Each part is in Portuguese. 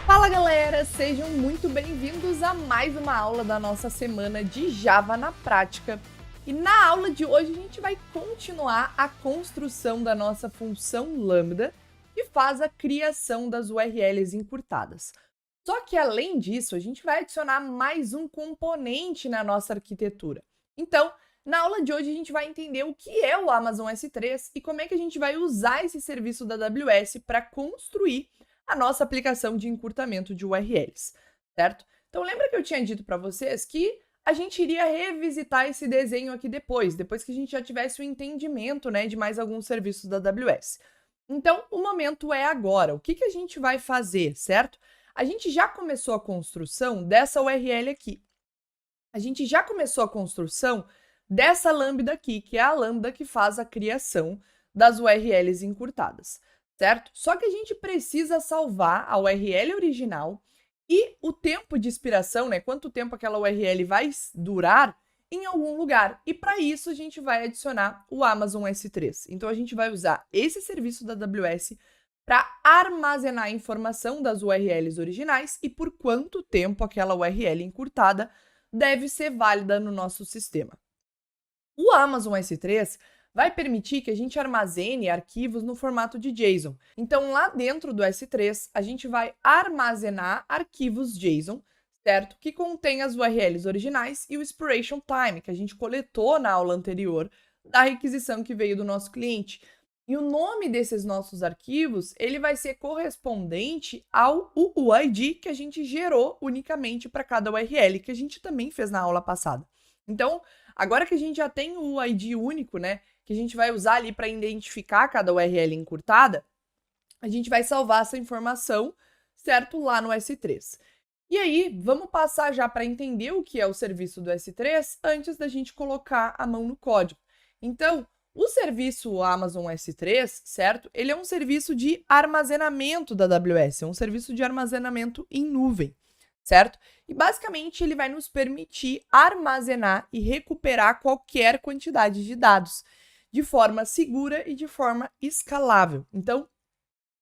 Fala galera, sejam muito bem-vindos a mais uma aula da nossa semana de Java na prática. E na aula de hoje a gente vai continuar a construção da nossa função lambda, que faz a criação das URLs encurtadas. Só que além disso, a gente vai adicionar mais um componente na nossa arquitetura. Então, na aula de hoje a gente vai entender o que é o Amazon S3 e como é que a gente vai usar esse serviço da AWS para construir a nossa aplicação de encurtamento de URLs, certo? Então lembra que eu tinha dito para vocês que a gente iria revisitar esse desenho aqui depois que a gente já tivesse o entendimento, né, de mais alguns serviços da AWS. Então o momento é agora. O que a gente vai fazer, certo? A gente já começou a construção dessa URL aqui. A gente já começou a construção dessa lambda aqui, que é a lambda que faz a criação das URLs encurtadas, certo? Só que a gente precisa salvar a URL original e o tempo de expiração, né? Quanto tempo aquela URL vai durar em algum lugar. E para isso a gente vai adicionar o Amazon S3. Então a gente vai usar esse serviço da AWS para armazenar a informação das URLs originais e por quanto tempo aquela URL encurtada deve ser válida no nosso sistema. O Amazon S3 vai permitir que a gente armazene arquivos no formato de JSON. Então, lá dentro do S3, a gente vai armazenar arquivos JSON, certo? Que contém as URLs originais e o expiration time, que a gente coletou na aula anterior da requisição que veio do nosso cliente. E o nome desses nossos arquivos, ele vai ser correspondente ao UUID que a gente gerou unicamente para cada URL, que a gente também fez na aula passada. Então, agora que a gente já tem o UID único, né, que a gente vai usar ali para identificar cada URL encurtada, a gente vai salvar essa informação, certo, lá no S3. E aí, vamos passar já para entender o que é o serviço do S3 antes da gente colocar a mão no código. Então, o serviço Amazon S3, certo, ele é um serviço de armazenamento da AWS, é um serviço de armazenamento em nuvem, certo? E basicamente ele vai nos permitir armazenar e recuperar qualquer quantidade de dados de forma segura e de forma escalável. Então,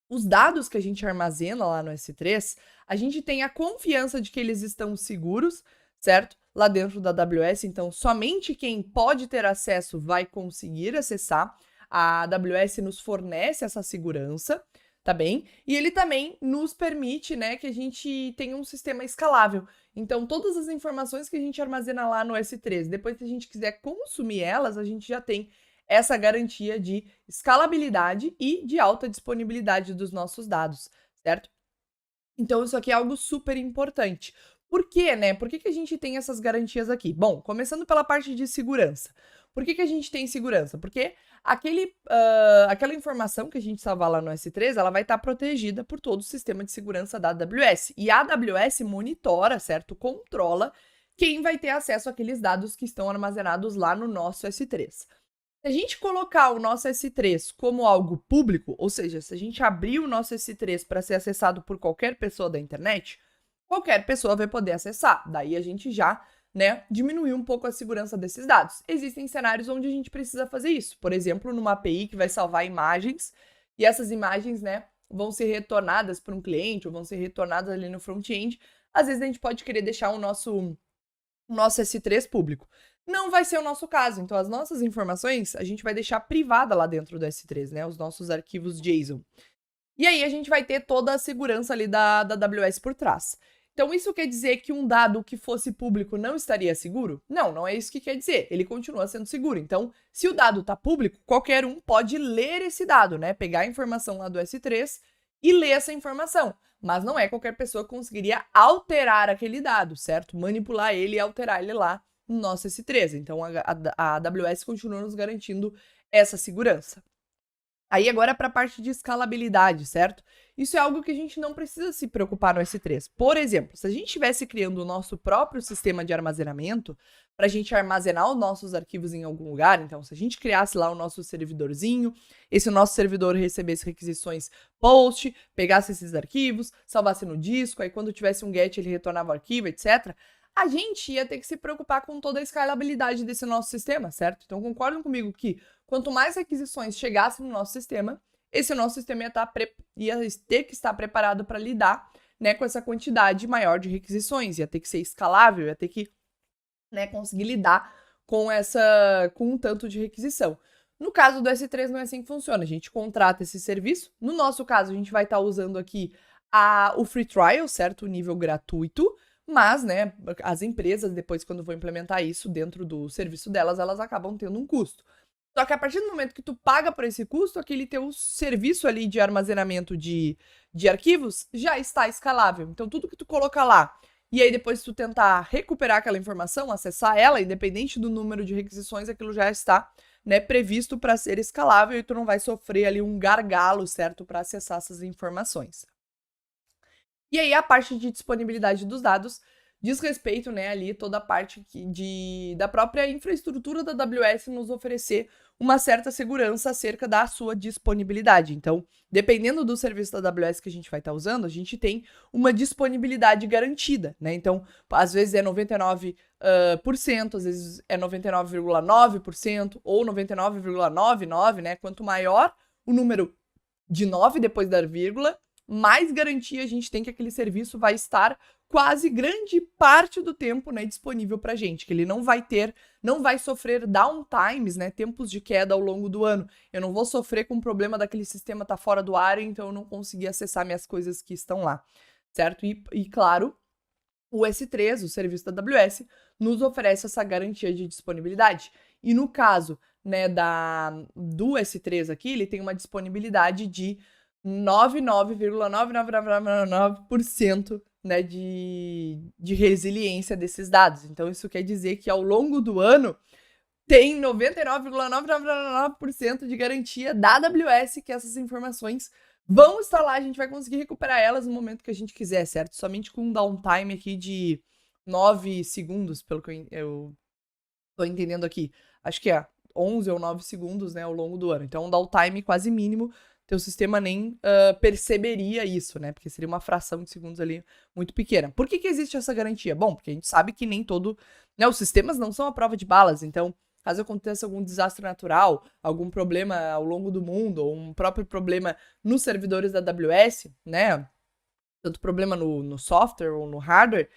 os dados que a gente armazena lá no S3, a gente tem a confiança de que eles estão seguros, certo? Lá dentro da AWS, então somente quem pode ter acesso vai conseguir acessar. A AWS nos fornece essa segurança, tá bem? E ele também nos permite, né, que a gente tenha um sistema escalável. Então, todas as informações que a gente armazena lá no S3, depois que a gente quiser consumir elas, a gente já tem essa garantia de escalabilidade e de alta disponibilidade dos nossos dados, certo? Então, isso aqui é algo super importante. Por quê, né? Por que a gente tem essas garantias aqui? Bom, começando pela parte de segurança. Por que a gente tem segurança? Porque aquela informação que a gente salvar lá no S3, ela vai estar protegida por todo o sistema de segurança da AWS. E a AWS monitora, certo? Controla quem vai ter acesso àqueles dados que estão armazenados lá no nosso S3. Se a gente colocar o nosso S3 como algo público, ou seja, se a gente abrir o nosso S3 para ser acessado por qualquer pessoa da internet, qualquer pessoa vai poder acessar. Daí a gente já, né, diminuiu um pouco a segurança desses dados. Existem cenários onde a gente precisa fazer isso. Por exemplo, numa API que vai salvar imagens, e essas imagens, né, vão ser retornadas para um cliente, ou vão ser retornadas ali no front-end. Às vezes a gente pode querer deixar o nosso S3 público. Não vai ser o nosso caso. Então, as nossas informações, a gente vai deixar privada lá dentro do S3, né? Os nossos arquivos JSON. E aí, a gente vai ter toda a segurança ali da AWS por trás. Então, isso quer dizer que um dado que fosse público não estaria seguro? Não, não é isso que quer dizer. Ele continua sendo seguro. Então, se o dado está público, qualquer um pode ler esse dado, né? Pegar a informação lá do S3 e ler essa informação. Mas não é qualquer pessoa que conseguiria alterar aquele dado, certo? Manipular ele e alterar ele lá no nosso S3. Então, a AWS continua nos garantindo essa segurança. Aí agora para a parte de escalabilidade, certo? Isso é algo que a gente não precisa se preocupar no S3. Por exemplo, se a gente estivesse criando o nosso próprio sistema de armazenamento, para a gente armazenar os nossos arquivos em algum lugar, então se a gente criasse lá o nosso servidorzinho, esse nosso servidor recebesse requisições POST, pegasse esses arquivos, salvasse no disco, aí quando tivesse um GET ele retornava o arquivo, etc., a gente ia ter que se preocupar com toda a escalabilidade desse nosso sistema, certo? Então concordam comigo que quanto mais requisições chegassem no nosso sistema, esse nosso sistema ia ter que estar preparado para lidar né, com essa quantidade maior de requisições, ia ter que ser escalável, ia ter que, né, conseguir lidar com um tanto de requisição. No caso do S3 não é assim que funciona, a gente contrata esse serviço, no nosso caso a gente vai estar usando aqui o free trial, certo, o nível gratuito, mas, né, as empresas depois quando vão implementar isso dentro do serviço delas, elas acabam tendo um custo. Só que a partir do momento que tu paga por esse custo, aquele teu serviço ali de armazenamento de arquivos já está escalável. Então, tudo que tu colocar lá, e aí depois tu tentar recuperar aquela informação, acessar ela, independente do número de requisições, aquilo já está, né, previsto para ser escalável e tu não vai sofrer ali um gargalo, certo, para acessar essas informações. E aí a parte de disponibilidade dos dados diz respeito, né, ali toda a parte da própria infraestrutura da AWS nos oferecer uma certa segurança acerca da sua disponibilidade. Então, dependendo do serviço da AWS que a gente vai estar usando, a gente tem uma disponibilidade garantida, né? Então, às vezes é 99%, às vezes é 99,9% ou 99,99%, né? Quanto maior o número de 9 depois da vírgula, mais garantia a gente tem que aquele serviço vai estar quase grande parte do tempo, né, disponível pra gente, que ele não vai sofrer downtimes, né, tempos de queda ao longo do ano. Eu não vou sofrer com o problema daquele sistema estar fora do ar, então eu não consegui acessar minhas coisas que estão lá, certo? E claro, o S3, o serviço da AWS, nos oferece essa garantia de disponibilidade. E no caso, né, do S3 aqui, ele tem uma disponibilidade de 99,99999%, né, de resiliência desses dados. Então, isso quer dizer que ao longo do ano tem 99,999% de garantia da AWS que essas informações vão estar lá, a gente vai conseguir recuperar elas no momento que a gente quiser, certo? Somente com um downtime aqui de 9 segundos, pelo que eu tô entendendo aqui. Acho que é 11 ou 9 segundos, né, ao longo do ano. Então, um downtime quase mínimo, teu sistema nem perceberia isso, né? Porque seria uma fração de segundos ali muito pequena. Por que existe essa garantia? Bom, porque a gente sabe que nem todo, né, os sistemas não são a prova de balas, então caso aconteça algum desastre natural, algum problema ao longo do mundo, ou um próprio problema nos servidores da AWS, né? Tanto problema no software ou no hardware,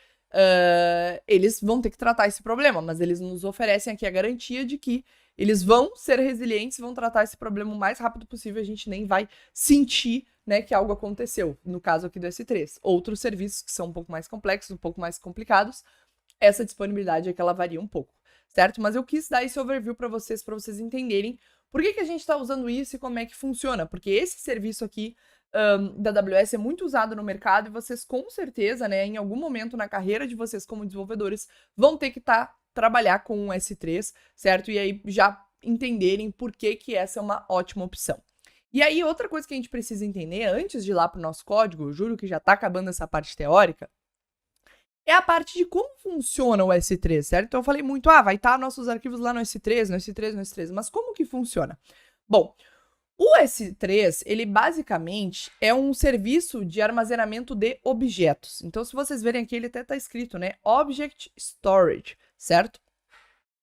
eles vão ter que tratar esse problema, mas eles nos oferecem aqui a garantia de que eles vão ser resilientes, vão tratar esse problema o mais rápido possível, a gente nem vai sentir, né, que algo aconteceu, no caso aqui do S3. Outros serviços que são um pouco mais complexos, um pouco mais complicados, essa disponibilidade é que ela varia um pouco, certo? Mas eu quis dar esse overview para vocês entenderem por que a gente está usando isso e como é que funciona, porque esse serviço aqui da AWS é muito usado no mercado e vocês com certeza, né, em algum momento na carreira de vocês como desenvolvedores, vão ter que trabalhar com um S3, certo? E aí já entenderem por que essa é uma ótima opção. E aí outra coisa que a gente precisa entender antes de ir lá para o nosso código, eu juro que já está acabando essa parte teórica, é a parte de como funciona o S3, certo? Então eu falei muito, vai estar nossos arquivos lá no S3, no S3, no S3, mas como que funciona? Bom, o S3, ele basicamente é um serviço de armazenamento de objetos. Então, se vocês verem aqui, ele até está escrito, né? Object Storage, certo?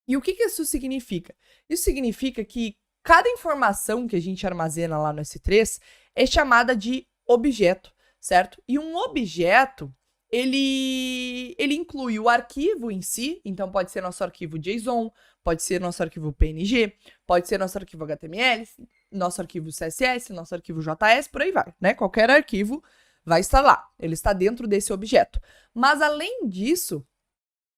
E o que isso significa? Isso significa que cada informação que a gente armazena lá no S3 é chamada de objeto, certo? E um objeto, ele inclui o arquivo em si, então pode ser nosso arquivo JSON, pode ser nosso arquivo PNG, pode ser nosso arquivo HTML, nosso arquivo CSS, nosso arquivo JS, por aí vai, né? Qualquer arquivo vai estar lá, ele está dentro desse objeto. Mas além disso,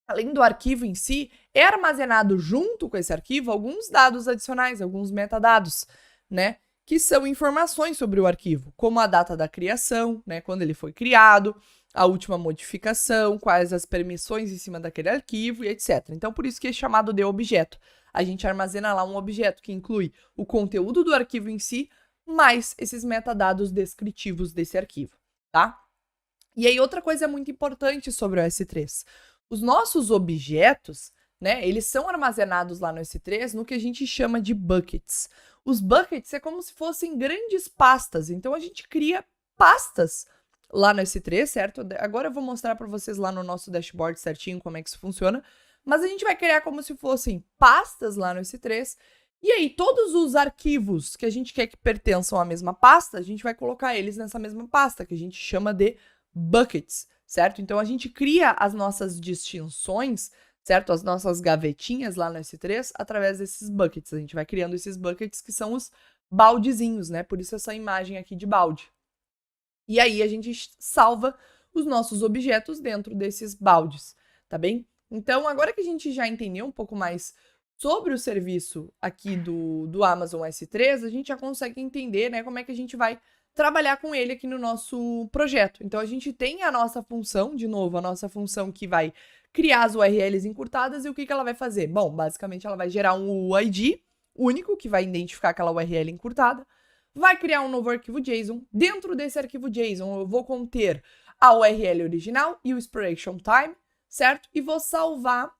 além do arquivo em si, é armazenado junto com esse arquivo alguns dados adicionais, alguns metadados, né? Que são informações sobre o arquivo, como a data da criação, né? Quando ele foi criado, a última modificação, quais as permissões em cima daquele arquivo e etc. Então, por isso que é chamado de objeto. A gente armazena lá um objeto que inclui o conteúdo do arquivo em si, mais esses metadados descritivos desse arquivo, tá? E aí, outra coisa muito importante sobre o S3. Os nossos objetos, né, eles são armazenados lá no S3 no que a gente chama de buckets. Os buckets é como se fossem grandes pastas, então a gente cria pastas lá no S3, certo? Agora eu vou mostrar para vocês lá no nosso dashboard certinho como é que isso funciona, mas a gente vai criar como se fossem pastas lá no S3, e aí todos os arquivos que a gente quer que pertençam à mesma pasta, a gente vai colocar eles nessa mesma pasta, que a gente chama de buckets, certo? Então, a gente cria as nossas distinções, certo? As nossas gavetinhas lá no S3 através desses buckets. A gente vai criando esses buckets que são os baldezinhos, né? Por isso essa imagem aqui de balde. E aí, a gente salva os nossos objetos dentro desses baldes, tá bem? Então, agora que a gente já entendeu um pouco mais sobre o serviço aqui do Amazon S3, a gente já consegue entender, né, como é que a gente vai trabalhar com ele aqui no nosso projeto. Então, a gente tem a nossa função, de novo, a nossa função que vai criar as URLs encurtadas e o que ela vai fazer? Bom, basicamente ela vai gerar um UID único, que vai identificar aquela URL encurtada, vai criar um novo arquivo JSON. Dentro desse arquivo JSON, eu vou conter a URL original e o expiration time, certo? E vou salvar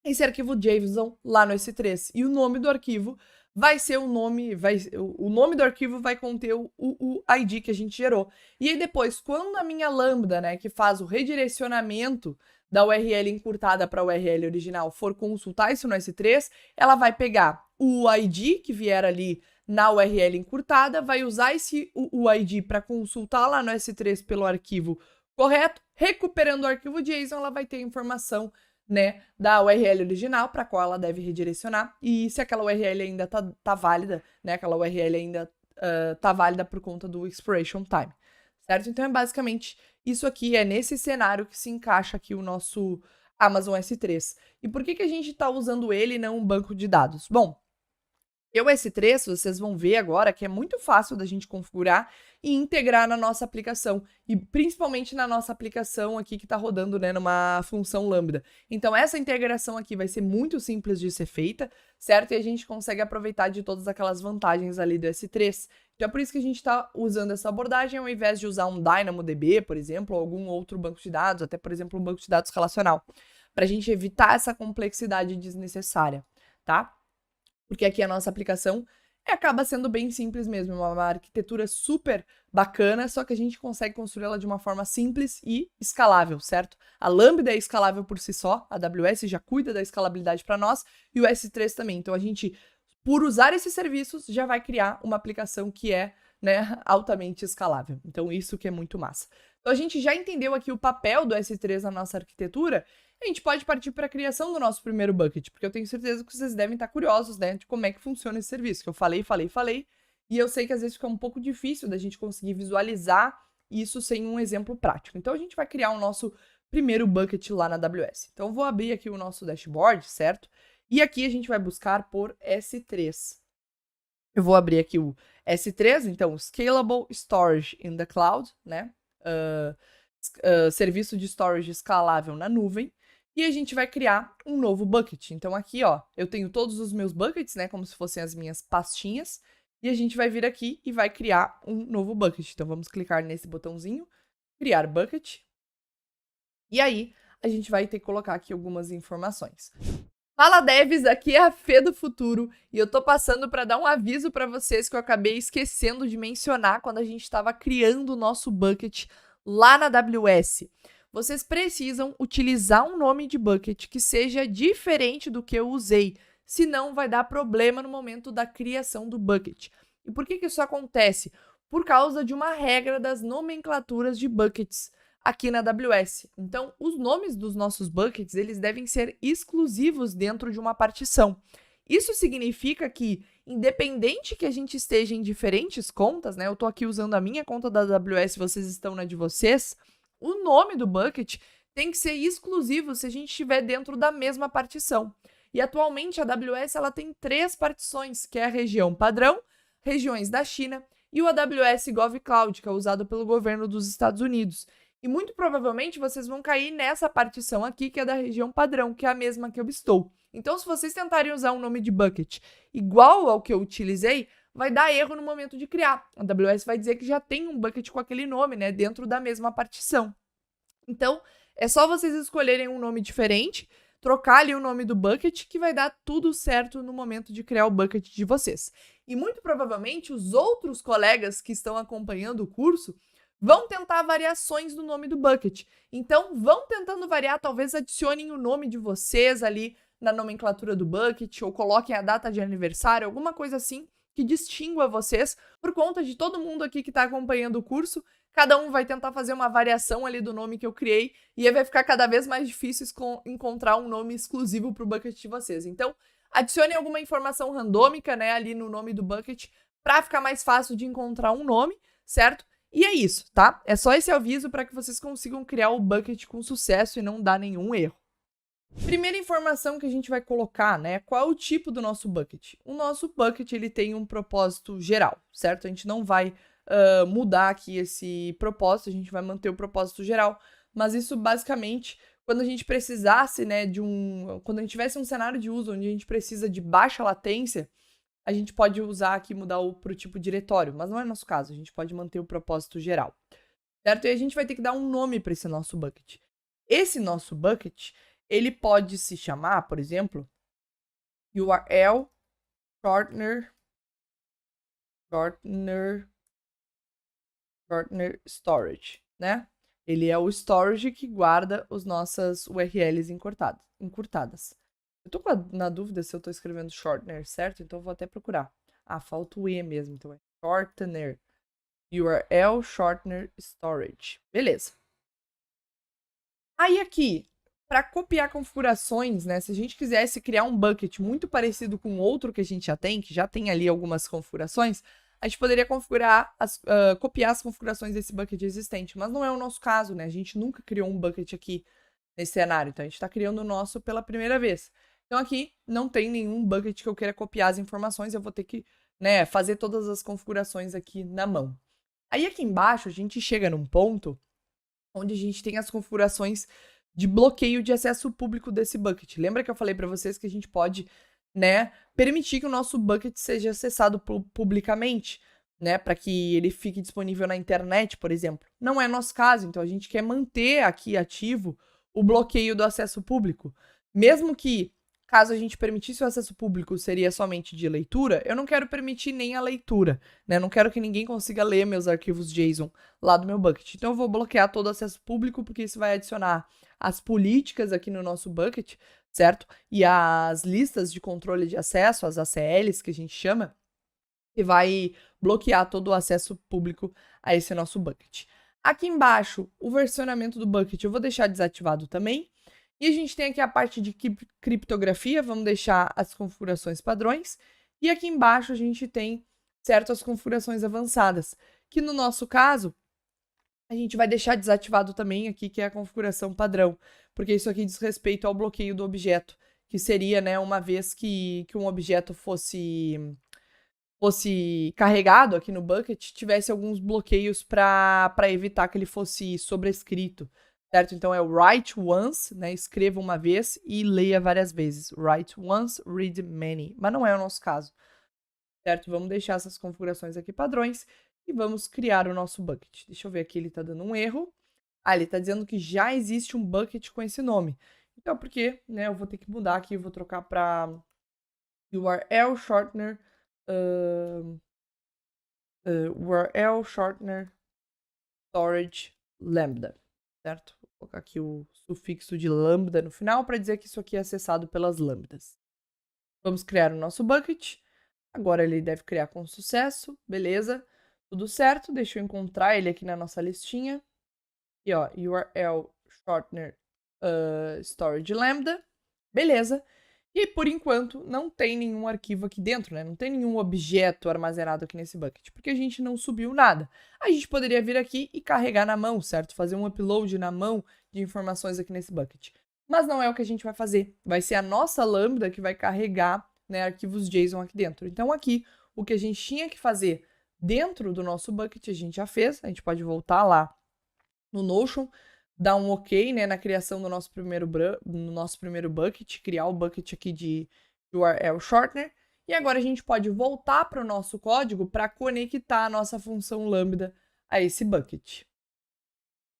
esse arquivo JSON lá no S3. E o nome do arquivo vai ser o nome do arquivo vai conter o ID que a gente gerou. E aí depois, quando a minha lambda, né, que faz o redirecionamento da URL encurtada para a URL original, for consultar isso no S3, ela vai pegar o ID que vier ali na URL encurtada, vai usar esse UID para consultar lá no S3 pelo arquivo correto, recuperando o arquivo JSON, ela vai ter a informação, né, da URL original para qual ela deve redirecionar, e se aquela URL ainda tá válida, né, aquela URL ainda tá válida por conta do expiration time, certo? Então é basicamente isso aqui, é nesse cenário que se encaixa aqui o nosso Amazon S3. E por que a gente está usando ele e não um banco de dados? Bom, o S3, vocês vão ver agora que é muito fácil da gente configurar e integrar na nossa aplicação, e principalmente na nossa aplicação aqui que está rodando, né, numa função Lambda. Então, essa integração aqui vai ser muito simples de ser feita, certo? E a gente consegue aproveitar de todas aquelas vantagens ali do S3. Então, é por isso que a gente está usando essa abordagem, ao invés de usar um DynamoDB, por exemplo, ou algum outro banco de dados, até, por exemplo, um banco de dados relacional, para a gente evitar essa complexidade desnecessária, tá? Porque aqui a nossa aplicação acaba sendo bem simples mesmo, uma arquitetura super bacana, só que a gente consegue construir ela de uma forma simples e escalável, certo? A Lambda é escalável por si só, a AWS já cuida da escalabilidade para nós, e o S3 também. Então a gente, por usar esses serviços, já vai criar uma aplicação que é, né, altamente escalável. Então isso que é muito massa. Então a gente já entendeu aqui o papel do S3 na nossa arquitetura. A gente pode partir para a criação do nosso primeiro bucket, porque eu tenho certeza que vocês devem estar curiosos, né, de como é que funciona esse serviço, que eu falei, e eu sei que às vezes fica um pouco difícil da gente conseguir visualizar isso sem um exemplo prático. Então, a gente vai criar o nosso primeiro bucket lá na AWS. Então, eu vou abrir aqui o nosso dashboard, certo? E aqui a gente vai buscar por S3. Eu vou abrir aqui o S3, então, Scalable Storage in the Cloud, né? Serviço de storage escalável na nuvem. E a gente vai criar um novo bucket. Então aqui, ó, eu tenho todos os meus buckets, né, como se fossem as minhas pastinhas. E a gente vai vir aqui e vai criar um novo bucket. Então vamos clicar nesse botãozinho, criar bucket. E aí a gente vai ter que colocar aqui algumas informações. Fala devs, aqui é a Fê do Futuro e eu tô passando para dar um aviso para vocês que eu acabei esquecendo de mencionar quando a gente estava criando o nosso bucket lá na AWS. Vocês precisam utilizar um nome de bucket que seja diferente do que eu usei, senão vai dar problema no momento da criação do bucket. E por que isso acontece? Por causa de uma regra das nomenclaturas de buckets aqui na AWS. Então, os nomes dos nossos buckets, eles devem ser exclusivos dentro de uma partição. Isso significa que, independente que a gente esteja em diferentes contas, né? Eu tô aqui usando a minha conta da AWS, vocês estão na de vocês, o nome do bucket tem que ser exclusivo se a gente estiver dentro da mesma partição. E atualmente a AWS ela tem 3 partições, que é a região padrão, regiões da China e o AWS GovCloud, que é usado pelo governo dos Estados Unidos. E muito provavelmente vocês vão cair nessa partição aqui, que é da região padrão, que é a mesma que eu estou. Então, se vocês tentarem usar um nome de bucket igual ao que eu utilizei, vai dar erro no momento de criar. A AWS vai dizer que já tem um bucket com aquele nome, né, dentro da mesma partição. Então, é só vocês escolherem um nome diferente, trocar ali o nome do bucket, que vai dar tudo certo no momento de criar o bucket de vocês. E muito provavelmente os outros colegas que estão acompanhando o curso vão tentar variações do nome do bucket. Então, vão tentando variar, talvez adicionem o nome de vocês ali na nomenclatura do bucket, ou coloquem a data de aniversário, alguma coisa assim, que distingua vocês por conta de todo mundo aqui que está acompanhando o curso. Cada um vai tentar fazer uma variação ali do nome que eu criei e aí vai ficar cada vez mais difícil encontrar um nome exclusivo para o bucket de vocês. Então, adicione alguma informação randômica, né, ali no nome do bucket para ficar mais fácil de encontrar um nome, certo? E é isso, tá? É só esse aviso para que vocês consigam criar o bucket com sucesso e não dar nenhum erro. Primeira informação que a gente vai colocar, né? Qual é o tipo do nosso bucket? O nosso bucket, ele tem um propósito geral, certo? A gente não vai mudar aqui esse propósito, a gente vai manter o propósito geral, mas isso basicamente, quando a gente precisasse, né, quando a gente tivesse um cenário de uso onde a gente precisa de baixa latência, a gente pode usar aqui, mudar para o tipo diretório, mas não é nosso caso, a gente pode manter o propósito geral, certo? E a gente vai ter que dar um nome para esse nosso bucket. Esse nosso bucket, ele pode se chamar, por exemplo, URL shortener storage, né? Ele é o storage que guarda as nossas URLs encurtadas. Eu tô na dúvida se eu tô escrevendo shortener certo, então eu vou até procurar. Ah, falta o E mesmo, então é shortener. URL shortener storage. Beleza. Aí aqui, para copiar configurações, né? Se a gente quisesse criar um bucket muito parecido com outro que a gente já tem, que já tem ali algumas configurações, a gente poderia copiar as configurações desse bucket existente, mas não é o nosso caso, né? A gente nunca criou um bucket aqui nesse cenário, então a gente está criando o nosso pela primeira vez. Então aqui não tem nenhum bucket que eu queira copiar as informações, eu vou ter que, né, fazer todas as configurações aqui na mão. Aí aqui embaixo a gente chega num ponto onde a gente tem as configurações de bloqueio de acesso público desse bucket. Lembra que eu falei para vocês que a gente pode, né, permitir que o nosso bucket seja acessado publicamente, né, para que ele fique disponível na internet, por exemplo. Não é nosso caso, então a gente quer manter aqui ativo o bloqueio do acesso público. Mesmo que, caso a gente permitisse o acesso público, seria somente de leitura, eu não quero permitir nem a leitura, né, não quero que ninguém consiga ler meus arquivos JSON lá do meu bucket. Então eu vou bloquear todo o acesso público, porque isso vai adicionar as políticas aqui no nosso bucket, certo? E as listas de controle de acesso, as ACLs que a gente chama, que vai bloquear todo o acesso público a esse nosso bucket. Aqui embaixo, o versionamento do bucket eu vou deixar desativado também. E a gente tem aqui a parte de criptografia, vamos deixar as configurações padrões. E aqui embaixo a gente tem, certo, as configurações avançadas, que no nosso caso, a gente vai deixar desativado também aqui, que é a configuração padrão, porque isso aqui diz respeito ao bloqueio do objeto, que seria, né, uma vez que um objeto fosse carregado aqui no bucket, tivesse alguns bloqueios para evitar que ele fosse sobrescrito, certo? Então é o write once, né, escreva uma vez e leia várias vezes. Write once, read many, mas não é o nosso caso, certo? Vamos deixar essas configurações aqui padrões e vamos criar o nosso bucket. Deixa eu ver aqui, ele está dando um erro. Ah, ele está dizendo que já existe um bucket com esse nome. Então, porque, né, eu vou ter que mudar aqui, vou trocar para URL shortener, URL shortener storage lambda, certo? Vou colocar aqui o sufixo de lambda no final para dizer que isso aqui é acessado pelas lambdas. Vamos criar o nosso bucket. Agora ele deve criar com sucesso, beleza? Tudo certo, deixa eu encontrar ele aqui na nossa listinha. E ó, URL shortener storage lambda, beleza. E por enquanto não tem nenhum arquivo aqui dentro, né? Não tem nenhum objeto armazenado aqui nesse bucket, porque a gente não subiu nada. A gente poderia vir aqui e carregar na mão, certo? Fazer um upload na mão de informações aqui nesse bucket. Mas não é o que a gente vai fazer. Vai ser a nossa lambda que vai carregar, né, arquivos JSON aqui dentro. Então aqui, o que a gente tinha que fazer dentro do nosso bucket, a gente já fez. A gente pode voltar lá no Notion, dar um OK, né, na criação do nosso primeiro bucket, criar o bucket aqui de URL shortener. E agora a gente pode voltar para o nosso código para conectar a nossa função lambda a esse bucket.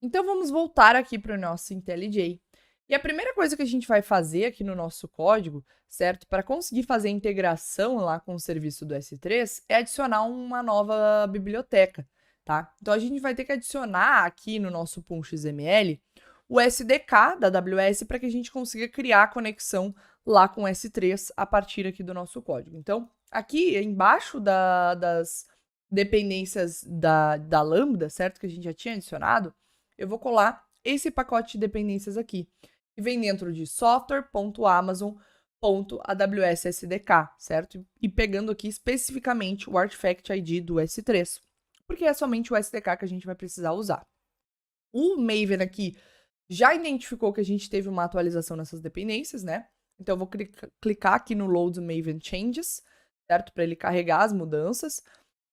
Então vamos voltar aqui para o nosso IntelliJ. E a primeira coisa que a gente vai fazer aqui no nosso código, certo? Para conseguir fazer a integração lá com o serviço do S3, é adicionar uma nova biblioteca, tá? Então a gente vai ter que adicionar aqui no nosso PUM.xml o SDK da AWS para que a gente consiga criar a conexão lá com o S3 a partir aqui do nosso código. Então, aqui embaixo das dependências da Lambda, certo? Que a gente já tinha adicionado, eu vou colar esse pacote de dependências aqui, que vem dentro de software.amazon.aws.sdk, certo? E pegando aqui especificamente o Artifact ID do S3, porque é somente o SDK que a gente vai precisar usar. O Maven aqui já identificou que a gente teve uma atualização nessas dependências, né? Então, eu vou clicar aqui no Load Maven Changes, certo? Para ele carregar as mudanças.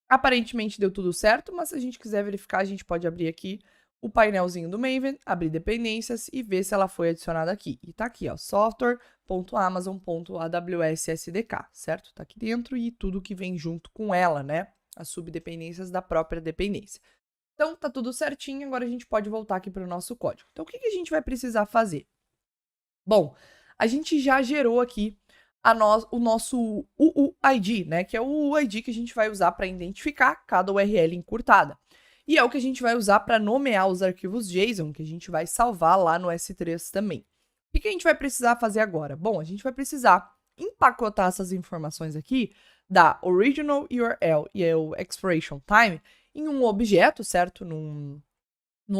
Aparentemente deu tudo certo, mas se a gente quiser verificar, a gente pode abrir aqui o painelzinho do Maven, abrir dependências e ver se ela foi adicionada aqui. E tá aqui, ó, software.amazon.aws.sdk, certo? Tá aqui dentro e tudo que vem junto com ela, né? As subdependências da própria dependência. Então, tá tudo certinho, agora a gente pode voltar aqui para o nosso código. Então, o que a gente vai precisar fazer? Bom, a gente já gerou aqui o nosso UUID, né? Que é o UID que a gente vai usar para identificar cada URL encurtada. E é o que a gente vai usar para nomear os arquivos JSON, que a gente vai salvar lá no S3 também. O que a gente vai precisar fazer agora? Bom, a gente vai precisar empacotar essas informações aqui da original URL e o expiration time em um objeto, certo? Num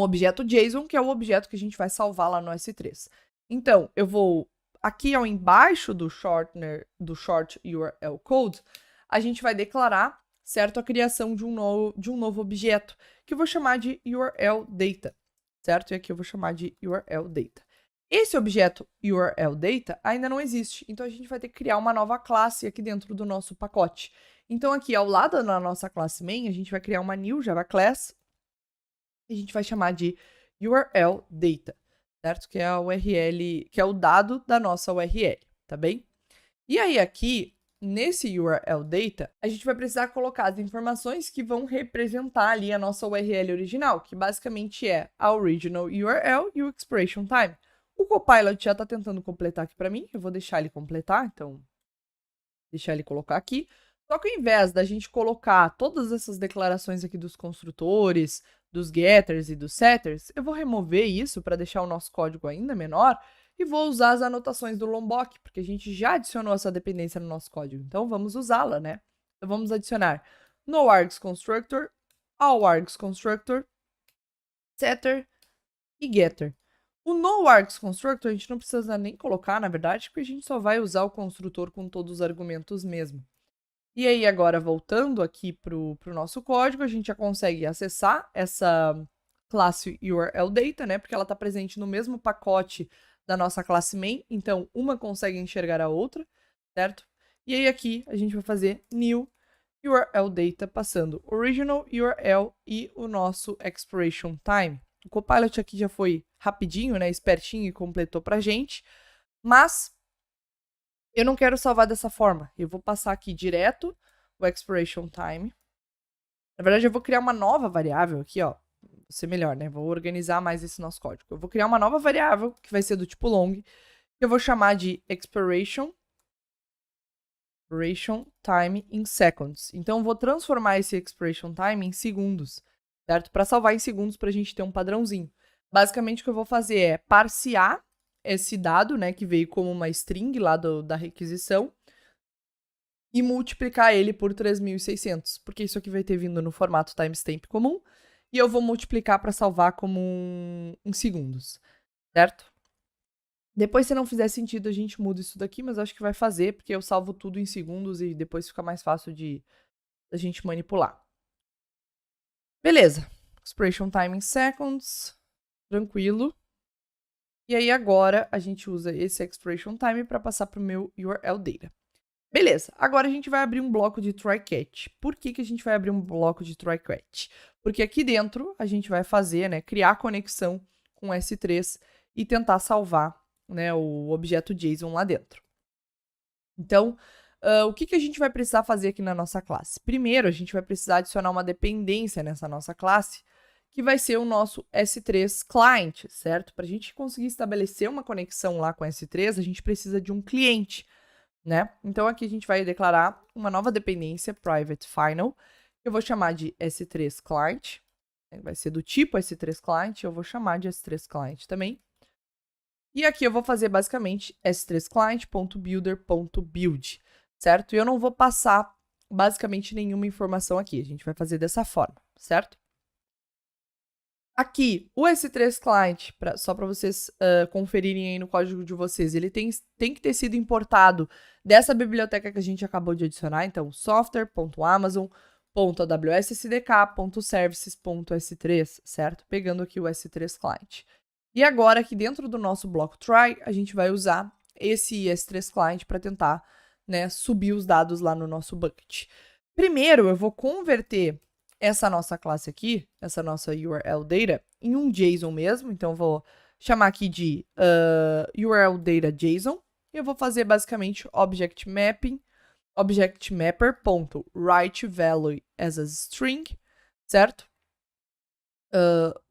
objeto JSON, que é o objeto que a gente vai salvar lá no S3. Então, eu vou aqui ao embaixo do shortener, do short URL code, a gente vai declarar, certo, a criação de um novo objeto, que eu vou chamar de URL data, certo? E aqui eu vou chamar de URL data. Esse objeto URL data ainda não existe, então a gente vai ter que criar uma nova classe aqui dentro do nosso pacote. Então, aqui ao lado da nossa classe main, a gente vai criar uma new Java class, e a gente vai chamar de URL data, certo? Que é a URL, que é o dado da nossa URL, tá bem? E aí aqui, nesse URL data, a gente vai precisar colocar as informações que vão representar ali a nossa URL original, que basicamente é a original URL e o expiration time. O Copilot já está tentando completar aqui para mim, eu vou deixar ele completar, então deixar ele colocar aqui. Só que ao invés da gente colocar todas essas declarações aqui dos construtores, dos getters e dos setters, eu vou remover isso para deixar o nosso código ainda menor e vou usar as anotações do Lombok, porque a gente já adicionou essa dependência no nosso código, então vamos usá-la, né? Então vamos adicionar no args constructor, ao args constructor, setter e getter. O no args constructor a gente não precisa nem colocar, na verdade, porque a gente só vai usar o construtor com todos os argumentos mesmo. E aí, agora, voltando aqui para o nosso código, a gente já consegue acessar essa classe URL data, né? Porque ela está presente no mesmo pacote da nossa classe main, então uma consegue enxergar a outra, certo? E aí aqui a gente vai fazer new URL data passando original URL e o nosso expiration time. O Copilot aqui já foi rapidinho, né? Espertinho e completou pra gente, mas eu não quero salvar dessa forma. Eu vou passar aqui direto o expiration time. Na verdade, eu vou criar uma nova variável aqui, ó. Vou ser melhor, né? Vou organizar mais esse nosso código. Eu vou criar uma nova variável, que vai ser do tipo long, que eu vou chamar de expiration time in seconds. Então, eu vou transformar esse expiration time em segundos, certo? Para salvar em segundos, para a gente ter um padrãozinho. Basicamente, o que eu vou fazer é parsear esse dado, né, que veio como uma string lá da requisição, e multiplicar ele por 3.600, porque isso aqui vai ter vindo no formato timestamp comum, e eu vou multiplicar para salvar como em segundos, certo? Depois, se não fizer sentido, a gente muda isso daqui, mas acho que vai fazer, porque eu salvo tudo em segundos e depois fica mais fácil da gente manipular. Beleza. Expiration time in seconds. Tranquilo. E aí, agora, a gente usa esse expiration time para passar para o meu URL data. Beleza, agora a gente vai abrir um bloco de try-catch. Por que a gente vai abrir um bloco de try-catch? Porque aqui dentro a gente vai fazer, né, criar conexão com S3 e tentar salvar, né, o objeto JSON lá dentro. Então, o que a gente vai precisar fazer aqui na nossa classe? Primeiro, a gente vai precisar adicionar uma dependência nessa nossa classe, que vai ser o nosso S3 client, certo? Para a gente conseguir estabelecer uma conexão lá com S3, a gente precisa de um cliente, né? Então, aqui a gente vai declarar uma nova dependência, private final, que eu vou chamar de S3 client, vai ser do tipo S3 client, eu vou chamar de S3 client também. E aqui eu vou fazer basicamente S3 client.builder.build, certo? E eu não vou passar basicamente nenhuma informação aqui. A gente vai fazer dessa forma, certo? Aqui, o S3 Client, só para vocês conferirem aí no código de vocês, ele tem que ter sido importado dessa biblioteca que a gente acabou de adicionar, então software.amazon.aws.cdk.services.s3, certo? Pegando aqui o S3 Client. E agora, aqui dentro do nosso bloco try, a gente vai usar esse S3 Client para tentar, né, subir os dados lá no nosso bucket. Primeiro, eu vou converter essa nossa classe aqui, essa nossa URL data, em um JSON mesmo. Então, eu vou chamar aqui de URL data JSON. E eu vou fazer basicamente object mapping, object mapper.write value as a string, certo?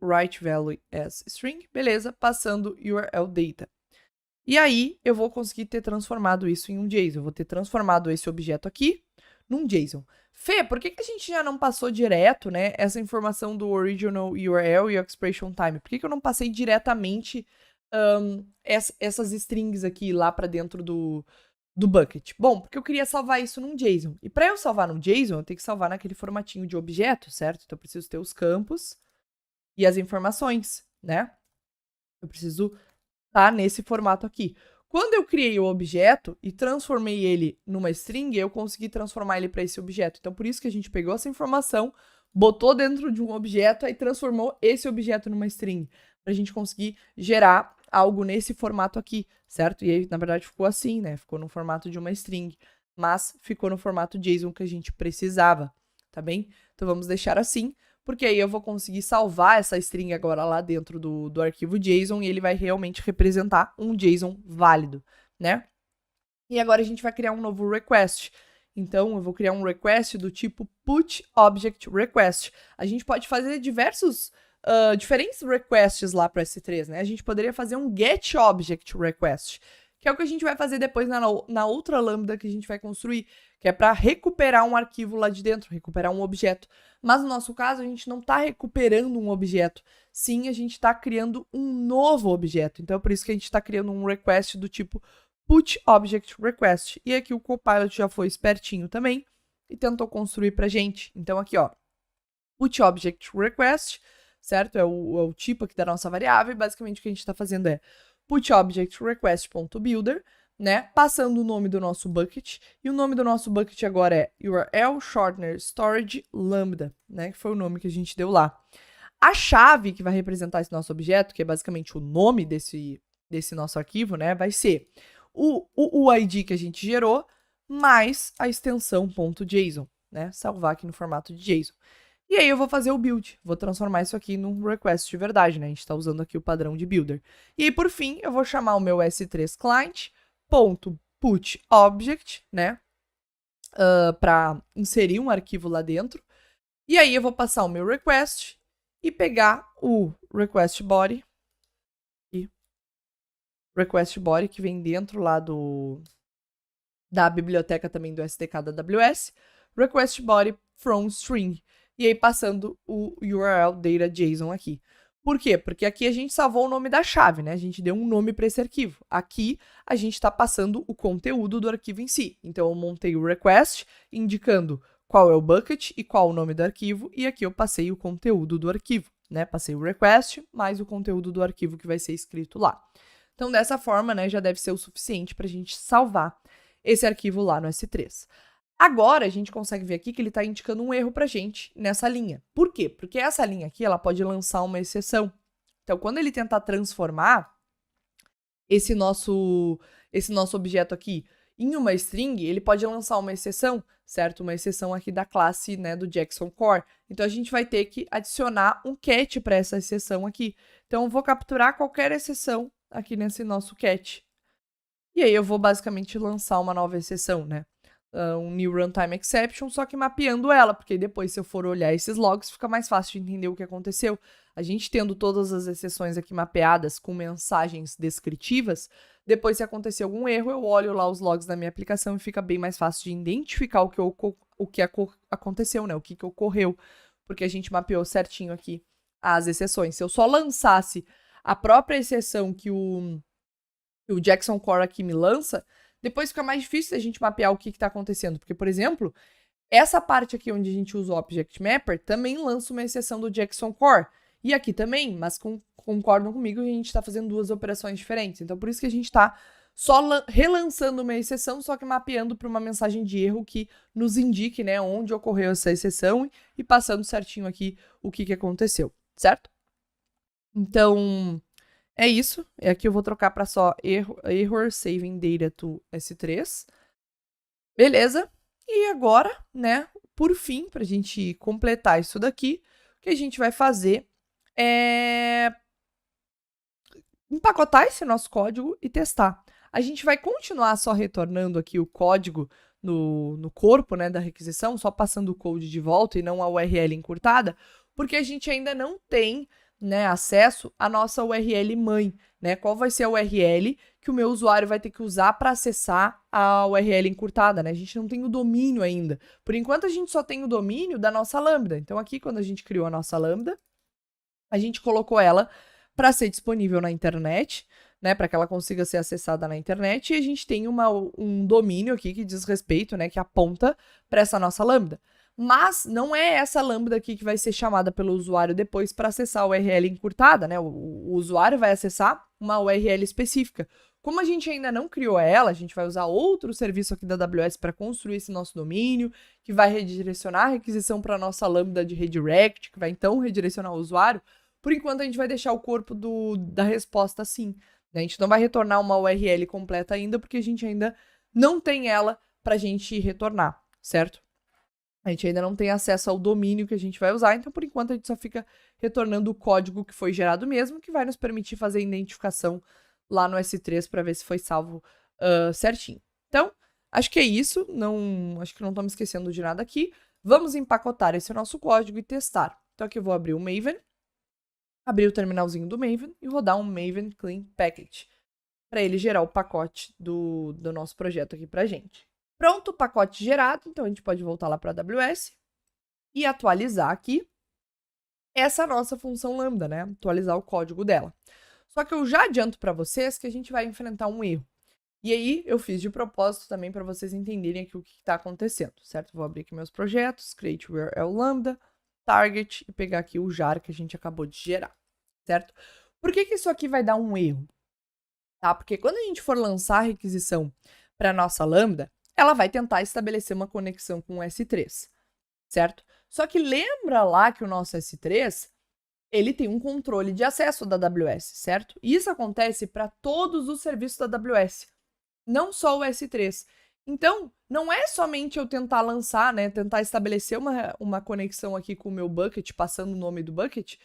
Write value as string, beleza, passando URL data. E aí, eu vou conseguir ter transformado isso em um JSON. Eu vou ter transformado esse objeto aqui num JSON. Fê, por que a gente já não passou direto, né, essa informação do original URL e expression time? Por que eu não passei diretamente essas strings aqui lá para dentro do bucket? Bom, porque eu queria salvar isso num JSON. E para eu salvar num JSON, eu tenho que salvar naquele formatinho de objeto, certo? Então, eu preciso ter os campos e as informações, né? Eu preciso estar nesse formato aqui. Quando eu criei o objeto e transformei ele numa string, eu consegui transformar ele para esse objeto. Então, por isso que a gente pegou essa informação, botou dentro de um objeto e transformou esse objeto numa string, para a gente conseguir gerar algo nesse formato aqui, certo? E aí, na verdade, ficou assim, né? Ficou no formato de uma string, mas ficou no formato JSON que a gente precisava, tá bem? Então, vamos deixar assim, porque aí eu vou conseguir salvar essa string agora lá dentro do arquivo JSON e ele vai realmente representar um JSON válido, né? E agora a gente vai criar um novo request. Então, eu vou criar um request do tipo putObjectRequest. A gente pode fazer diferentes requests lá para o S3, né? A gente poderia fazer um getObjectRequest, que é o que a gente vai fazer depois na outra lambda que a gente vai construir, que é para recuperar um arquivo lá de dentro, recuperar um objeto. Mas no nosso caso, a gente não está recuperando um objeto. Sim, a gente está criando um novo objeto. Então, é por isso que a gente está criando um request do tipo putObjectRequest. E aqui o Copilot já foi espertinho também e tentou construir para a gente. Então, aqui, ó, putObjectRequest, certo? É o tipo aqui da nossa variável. E basicamente o que a gente está fazendo é putObjectRequest.builder, né? Passando o nome do nosso bucket. E o nome do nosso bucket agora é URL Shortener Storage Lambda, né? Que foi o nome que a gente deu lá. A chave que vai representar esse nosso objeto, que é basicamente o nome desse nosso arquivo, né? Vai ser o ID que a gente gerou, mais a extensão .json, né? Salvar aqui no formato de JSON. E aí eu vou fazer o build, vou transformar isso aqui num request de verdade, né? A gente está usando aqui o padrão de builder. E aí, por fim, eu vou chamar o meu S3 client.putObject, né? Para inserir um arquivo lá dentro. E aí eu vou passar o meu request e pegar o request body. E request body que vem dentro lá da biblioteca também do SDK da AWS. Request body from string. E aí passando o URL data JSON aqui. Por quê? Porque aqui a gente salvou o nome da chave, né? A gente deu um nome para esse arquivo. Aqui a gente está passando o conteúdo do arquivo em si. Então eu montei o request indicando qual é o bucket e qual o nome do arquivo. E aqui eu passei o conteúdo do arquivo, né? Passei o request mais o conteúdo do arquivo que vai ser escrito lá. Então dessa forma, né, já deve ser o suficiente para a gente salvar esse arquivo lá no S3. Agora, a gente consegue ver aqui que ele está indicando um erro para a gente nessa linha. Por quê? Porque essa linha aqui ela pode lançar uma exceção. Então, quando ele tentar transformar esse nosso objeto aqui em uma string, ele pode lançar uma exceção, certo? Uma exceção aqui da classe, né, do Jackson Core. Então, a gente vai ter que adicionar um cat para essa exceção aqui. Então, eu vou capturar qualquer exceção aqui nesse nosso cat. E aí, eu vou basicamente lançar uma nova exceção, né? Um new runtime exception, só que mapeando ela, porque depois, se eu for olhar esses logs, fica mais fácil de entender o que aconteceu. A gente tendo todas as exceções aqui mapeadas com mensagens descritivas, depois, se acontecer algum erro, eu olho lá os logs da minha aplicação e fica bem mais fácil de identificar o que aconteceu, né? O que ocorreu, porque a gente mapeou certinho aqui as exceções. Se eu só lançasse a própria exceção que o Jackson Core aqui me lança, depois fica mais difícil a gente mapear o que está acontecendo. Porque, por exemplo, essa parte aqui onde a gente usa o Object Mapper também lança uma exceção do Jackson Core. E aqui também, mas concordam comigo que a gente está fazendo duas operações diferentes. Então, por isso que a gente está só relançando uma exceção, só que mapeando para uma mensagem de erro que nos indique, né, onde ocorreu essa exceção e passando certinho aqui o que aconteceu, certo? Então, é isso. Aqui eu vou trocar para só error saving data to S3. Beleza. E agora, né, por fim, para a gente completar isso daqui, o que a gente vai fazer é empacotar esse nosso código e testar. A gente vai continuar só retornando aqui o código no corpo, né, da requisição, só passando o code de volta e não a URL encurtada, porque a gente ainda não tem, né, acesso à nossa URL mãe, né? Qual vai ser a URL que o meu usuário vai ter que usar para acessar a URL encurtada, né? A gente não tem o domínio ainda. Por enquanto, a gente só tem o domínio da nossa lambda. Então, aqui, quando a gente criou a nossa lambda, a gente colocou ela para ser disponível na internet, né, para que ela consiga ser acessada na internet, e a gente tem um domínio aqui que diz respeito, né, que aponta para essa nossa lambda. Mas não é essa lambda aqui que vai ser chamada pelo usuário depois para acessar a URL encurtada, né? O usuário vai acessar uma URL específica. Como a gente ainda não criou ela, a gente vai usar outro serviço aqui da AWS para construir esse nosso domínio, que vai redirecionar a requisição para a nossa lambda de redirect, que vai então redirecionar o usuário. Por enquanto, a gente vai deixar o corpo da resposta assim. Né? A gente não vai retornar uma URL completa ainda, porque a gente ainda não tem ela para a gente retornar, certo? A gente ainda não tem acesso ao domínio que a gente vai usar, então, por enquanto, a gente só fica retornando o código que foi gerado mesmo, que vai nos permitir fazer a identificação lá no S3 para ver se foi salvo certinho. Então, acho que é isso. Acho que não estou me esquecendo de nada aqui. Vamos empacotar esse nosso código e testar. Então, aqui eu vou abrir o Maven, abrir o terminalzinho do Maven e rodar um Maven Clean Package para ele gerar o pacote do nosso projeto aqui para a gente. Pronto, o pacote gerado, então a gente pode voltar lá para a AWS e atualizar aqui essa nossa função lambda, né? Atualizar o código dela. Só que eu já adianto para vocês que a gente vai enfrentar um erro. E aí eu fiz de propósito também para vocês entenderem aqui o que está acontecendo, certo? Vou abrir aqui meus projetos, create URL lambda, target e pegar aqui o jar que a gente acabou de gerar, certo? Por que isso aqui vai dar um erro? Tá? Porque quando a gente for lançar a requisição para a nossa lambda, ela vai tentar estabelecer uma conexão com o S3, certo? Só que lembra lá que o nosso S3, ele tem um controle de acesso da AWS, certo? E isso acontece para todos os serviços da AWS, não só o S3. Então, não é somente eu tentar lançar, né, tentar estabelecer uma conexão aqui com o meu bucket, passando o nome do bucket,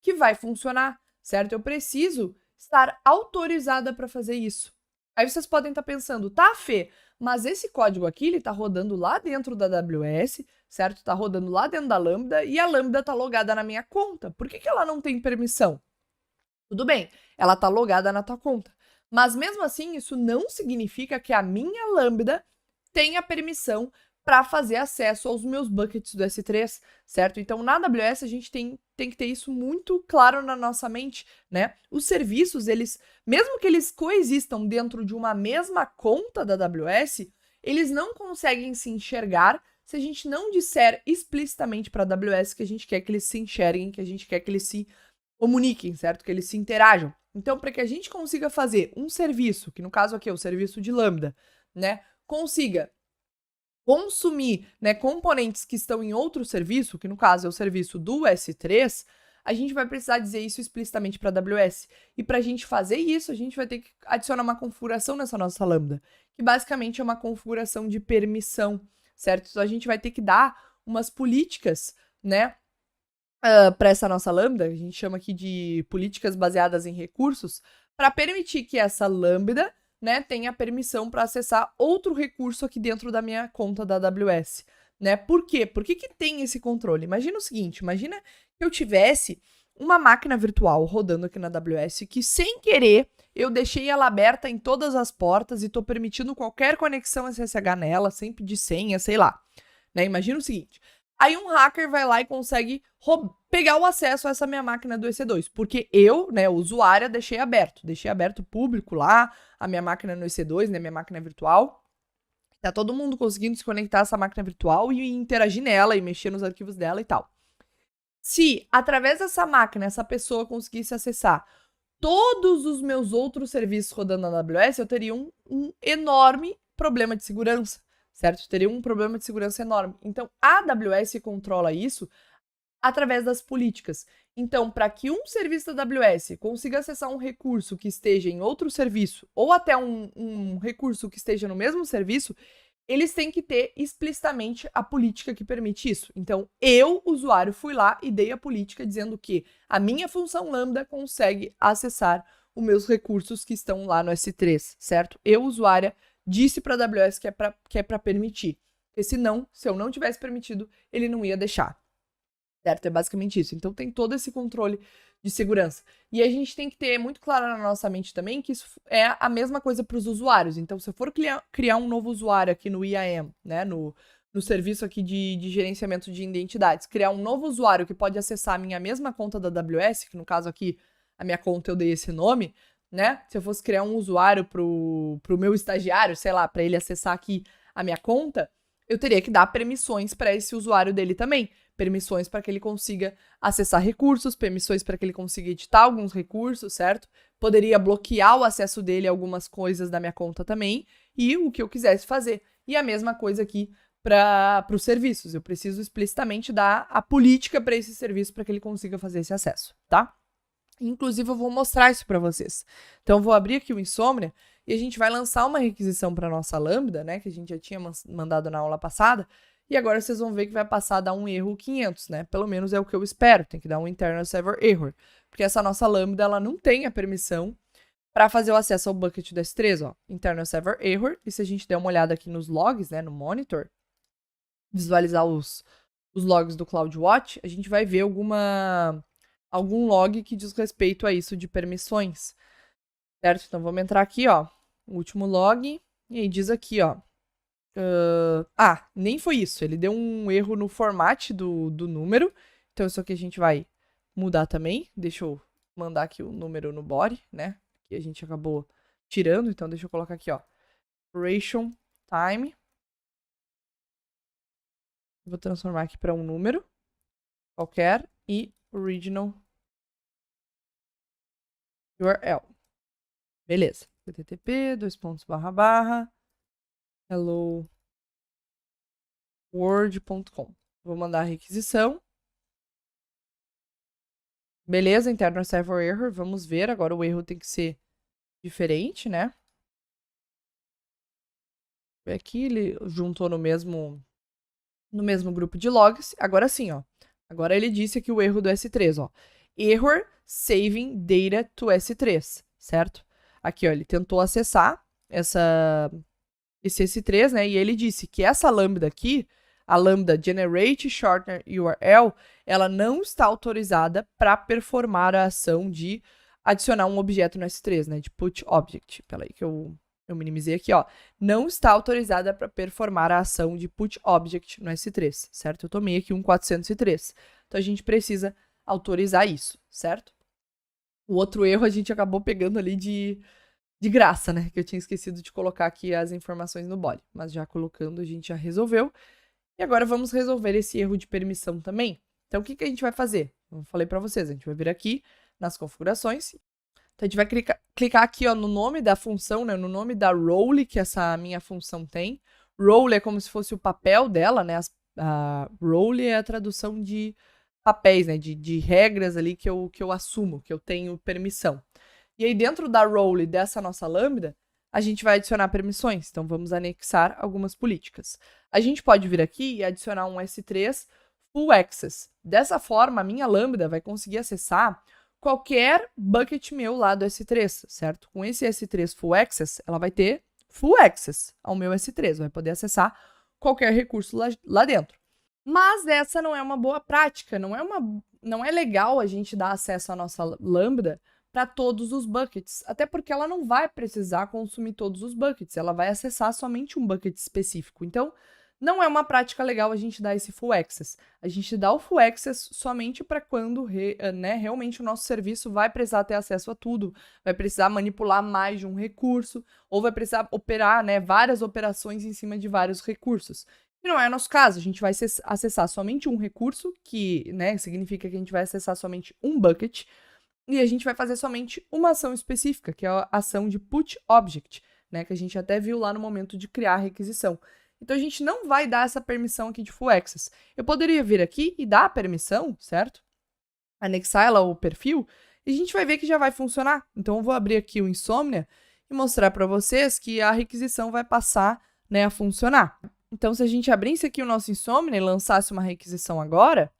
que vai funcionar, certo? Eu preciso estar autorizada para fazer isso. Aí vocês podem estar pensando, tá, Fê, mas esse código aqui, ele tá rodando lá dentro da AWS, certo? Tá rodando lá dentro da Lambda e a Lambda tá logada na minha conta. Por que ela não tem permissão? Tudo bem, ela tá logada na tua conta. Mas mesmo assim, isso não significa que a minha Lambda tenha permissão para fazer acesso aos meus buckets do S3, certo? Então, na AWS, a gente tem que ter isso muito claro na nossa mente, né? Os serviços, eles, mesmo que eles coexistam dentro de uma mesma conta da AWS, eles não conseguem se enxergar se a gente não disser explicitamente para a AWS que a gente quer que eles se enxerguem, que a gente quer que eles se comuniquem, certo? Que eles se interajam. Então, para que a gente consiga fazer um serviço, que no caso aqui é o serviço de Lambda, né? Consiga consumir, né, componentes que estão em outro serviço, que no caso é o serviço do S3, a gente vai precisar dizer isso explicitamente para a AWS. E para a gente fazer isso, a gente vai ter que adicionar uma configuração nessa nossa Lambda, que basicamente é uma configuração de permissão, certo? Então a gente vai ter que dar umas políticas, né, para essa nossa Lambda, a gente chama aqui de políticas baseadas em recursos, para permitir que essa Lambda, né, tenha permissão para acessar outro recurso aqui dentro da minha conta da AWS, né? Por quê? Por que tem esse controle? Imagina o seguinte, imagina que eu tivesse uma máquina virtual rodando aqui na AWS que, sem querer, eu deixei ela aberta em todas as portas e estou permitindo qualquer conexão SSH nela, sem pedir senha, sei lá. Né? Imagina o seguinte, Aí um hacker vai lá e consegue pegar o acesso a essa minha máquina do EC2, porque eu, né, usuária, deixei aberto público lá, a minha máquina no EC2, né, minha máquina virtual. Tá todo mundo conseguindo se conectar a essa máquina virtual e interagir nela e mexer nos arquivos dela e tal. Se, através dessa máquina, essa pessoa conseguisse acessar todos os meus outros serviços rodando na AWS, eu teria um enorme problema de segurança, certo? Eu teria um problema de segurança enorme. Então, a AWS controla isso através das políticas. Então, para que um serviço da AWS consiga acessar um recurso que esteja em outro serviço, ou até um recurso que esteja no mesmo serviço, eles têm que ter explicitamente a política que permite isso. Então, eu, usuário, fui lá e dei a política dizendo que a minha função Lambda consegue acessar os meus recursos que estão lá no S3, certo? Eu, usuária, disse para a AWS que é para permitir. Porque senão, se eu não tivesse permitido, ele não ia deixar. Certo? É basicamente isso. Então, tem todo esse controle de segurança. E a gente tem que ter muito claro na nossa mente também que isso é a mesma coisa para os usuários. Então, se eu for criar um novo usuário aqui no IAM, né, no serviço aqui de gerenciamento de identidades, criar um novo usuário que pode acessar a minha mesma conta da AWS, que no caso aqui, a minha conta eu dei esse nome, né? Se eu fosse criar um usuário pro meu estagiário, sei lá, para ele acessar aqui a minha conta, eu teria que dar permissões para esse usuário dele também. Permissões para que ele consiga acessar recursos, permissões para que ele consiga editar alguns recursos, certo? Poderia bloquear o acesso dele a algumas coisas da minha conta também, e o que eu quisesse fazer. E a mesma coisa aqui para os serviços. Eu preciso explicitamente dar a política para esse serviço para que ele consiga fazer esse acesso, tá? Inclusive, eu vou mostrar isso para vocês. Então, eu vou abrir aqui o Insomnia e a gente vai lançar uma requisição para nossa Lambda, né? Que a gente já tinha mandado na aula passada. E agora vocês vão ver que vai passar a dar um erro 500, né? Pelo menos é o que eu espero. Tem que dar um internal server error. Porque essa nossa Lambda, ela não tem a permissão para fazer o acesso ao bucket do S3, ó. Internal server error. E se a gente der uma olhada aqui nos logs, né? No monitor, visualizar os logs do CloudWatch, a gente vai ver algum log que diz respeito a isso de permissões. Certo? Então, vamos entrar aqui, ó. O último log. E aí diz aqui, ó. Nem foi isso. Ele deu um erro no format do número. Então, isso aqui a gente vai mudar também. Deixa eu mandar aqui o número no body, né? Que a gente acabou tirando. Então, deixa eu colocar aqui, ó. Operation time. Vou transformar aqui para um número qualquer. E original URL. Beleza. http:// hello world.com. Vou mandar a requisição. Beleza, internal server error. Vamos ver. Agora o erro tem que ser diferente, né? Aqui ele juntou no mesmo grupo de logs. Agora sim, ó. Agora ele disse aqui o erro do S3, ó. Error saving data to S3, certo? Aqui, ó, ele tentou acessar esse S3, né? E ele disse que essa lambda aqui, a lambda generate shortener URL, ela não está autorizada para performar a ação de adicionar um objeto no S3, né? De put object. Peraí que eu minimizei aqui, ó. Não está autorizada para performar a ação de put object no S3, certo? Eu tomei aqui um 403. Então, a gente precisa autorizar isso, certo? O outro erro a gente acabou pegando ali de graça, né? Que eu tinha esquecido de colocar aqui as informações no body. Mas já colocando, a gente já resolveu. E agora vamos resolver esse erro de permissão também. Então, o que a gente vai fazer? Eu falei para vocês, a gente vai vir aqui nas configurações. Então, a gente vai clicar aqui, ó, no nome da função, né? No nome da role que essa minha função tem. Role é como se fosse o papel dela, né? A role é a tradução de papéis, né? De regras ali que eu assumo, que eu tenho permissão. E aí, dentro da role dessa nossa lambda, a gente vai adicionar permissões. Então, vamos anexar algumas políticas. A gente pode vir aqui e adicionar um S3 full access. Dessa forma, a minha lambda vai conseguir acessar qualquer bucket meu lá do S3, certo? Com esse S3 full access, ela vai ter full access ao meu S3. Vai poder acessar qualquer recurso lá dentro. Mas essa não é uma boa prática. Não é legal a gente dar acesso à nossa lambda para todos os buckets, até porque ela não vai precisar consumir todos os buckets, ela vai acessar somente um bucket específico. Então, não é uma prática legal a gente dar esse full access. A gente dá o full access somente para quando realmente o nosso serviço vai precisar ter acesso a tudo, vai precisar manipular mais de um recurso, ou vai precisar operar, né, várias operações em cima de vários recursos. E não é o nosso caso, a gente vai acessar somente um recurso, que, né, significa que a gente vai acessar somente um bucket, e a gente vai fazer somente uma ação específica, que é a ação de put object, né, que a gente até viu lá no momento de criar a requisição. Então, a gente não vai dar essa permissão aqui de full access. Eu poderia vir aqui e dar a permissão, certo? Anexar ela ao perfil, e a gente vai ver que já vai funcionar. Então, eu vou abrir aqui o Insomnia e mostrar para vocês que a requisição vai passar, né, a funcionar. Então, se a gente abrisse aqui o nosso Insomnia e lançasse uma requisição agora,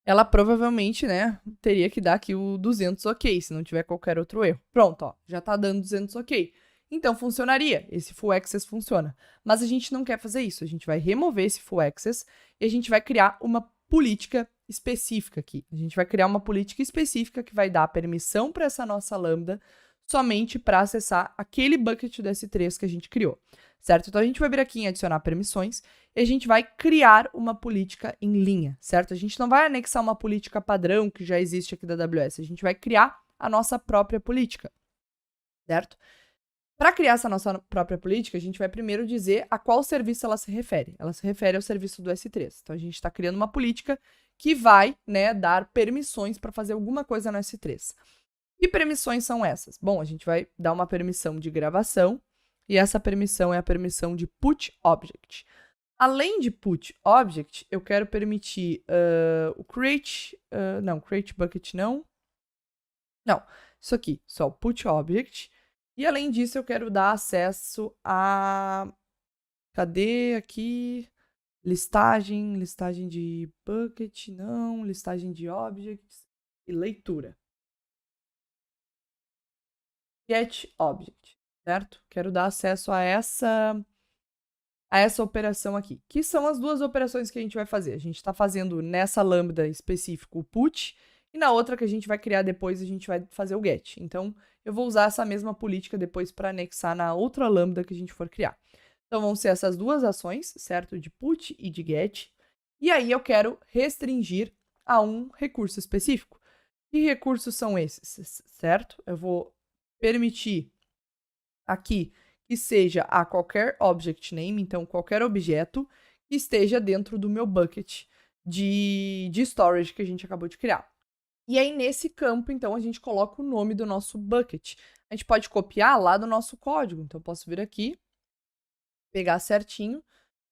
ela provavelmente, né, teria que dar aqui o 200 ok, se não tiver qualquer outro erro. Pronto, ó, já tá dando 200 ok. Então, funcionaria, esse full access funciona. Mas a gente não quer fazer isso, a gente vai remover esse full access e a gente vai criar uma política específica aqui. A gente vai criar uma política específica que vai dar permissão para essa nossa lambda somente para acessar aquele bucket do S3 que a gente criou, certo? Então, a gente vai vir aqui em adicionar permissões e a gente vai criar uma política em linha, certo? A gente não vai anexar uma política padrão que já existe aqui da AWS, a gente vai criar a nossa própria política, certo? Para criar essa nossa própria política, a gente vai primeiro dizer a qual serviço ela se refere. Ela se refere ao serviço do S3. Então, a gente está criando uma política que vai, né, dar permissões para fazer alguma coisa no S3. Que permissões são essas? Bom, a gente vai dar uma permissão de gravação, e essa permissão é a permissão de put object. Além de put object, eu quero permitir o create bucket não. Não, isso aqui, só o put object. E além disso, eu quero dar acesso a... Cadê aqui? Listagem de bucket, não. Listagem de objects e leitura. Get object, certo? Quero dar acesso a essa operação aqui. Que são as duas operações que a gente vai fazer. A gente está fazendo nessa lambda específico o put, e na outra que a gente vai criar depois, a gente vai fazer o get. Então, eu vou usar essa mesma política depois para anexar na outra lambda que a gente for criar. Então, vão ser essas duas ações, certo? De put e de get. E aí, eu quero restringir a um recurso específico. Que recursos são esses, certo? Eu vou permitir aqui que seja a qualquer object name, então qualquer objeto que esteja dentro do meu bucket de storage que a gente acabou de criar. E aí, nesse campo, então, a gente coloca o nome do nosso bucket. A gente pode copiar lá do nosso código. Então, eu posso vir aqui, pegar certinho,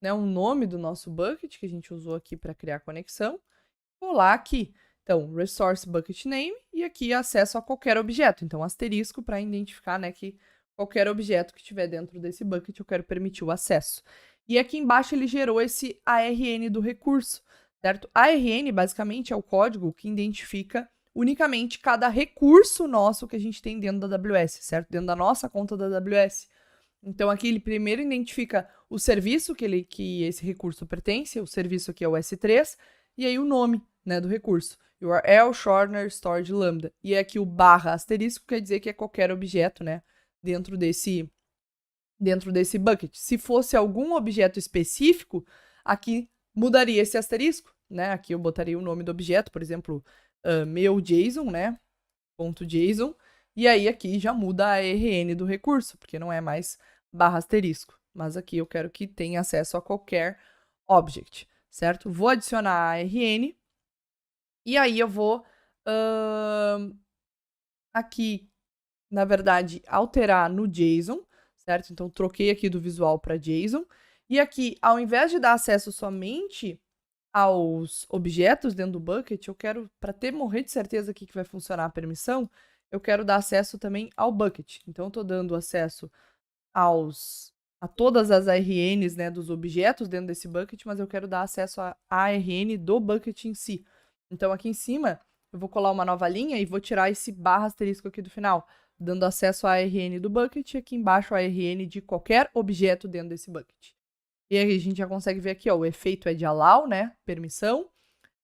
né, o nome do nosso bucket que a gente usou aqui para criar a conexão, colar aqui. Então, resource bucket name e aqui acesso a qualquer objeto. Então, asterisco para identificar, né, que qualquer objeto que estiver dentro desse bucket eu quero permitir o acesso. E aqui embaixo ele gerou esse ARN do recurso, certo? ARN, basicamente, é o código que identifica unicamente cada recurso nosso que a gente tem dentro da AWS, certo? Dentro da nossa conta da AWS. Então, aqui ele primeiro identifica o serviço que esse recurso pertence, o serviço aqui é o S3, e aí o nome, né, do recurso. URL, shortener, storage, lambda. E aqui o barra asterisco quer dizer que é qualquer objeto, né, dentro desse bucket. Se fosse algum objeto específico, aqui mudaria esse asterisco, né? Aqui eu botaria o nome do objeto, por exemplo, meu JSON, né? .json. E aí aqui já muda a ARN do recurso, porque não é mais barra asterisco. Mas aqui eu quero que tenha acesso a qualquer object, certo? Vou adicionar a ARN. E aí eu vou aqui, na verdade, alterar no JSON, certo? Então, troquei aqui do visual para JSON. E aqui, ao invés de dar acesso somente aos objetos dentro do bucket, eu quero, para morrer de certeza aqui que vai funcionar a permissão, eu quero dar acesso também ao bucket. Então, eu estou dando acesso a todas as ARNs, né, dos objetos dentro desse bucket, mas eu quero dar acesso à ARN do bucket em si. Então, aqui em cima, eu vou colar uma nova linha e vou tirar esse barra asterisco aqui do final, dando acesso à ARN do bucket e aqui embaixo a ARN de qualquer objeto dentro desse bucket. E aí a gente já consegue ver aqui, ó, o efeito é de allow, né, permissão,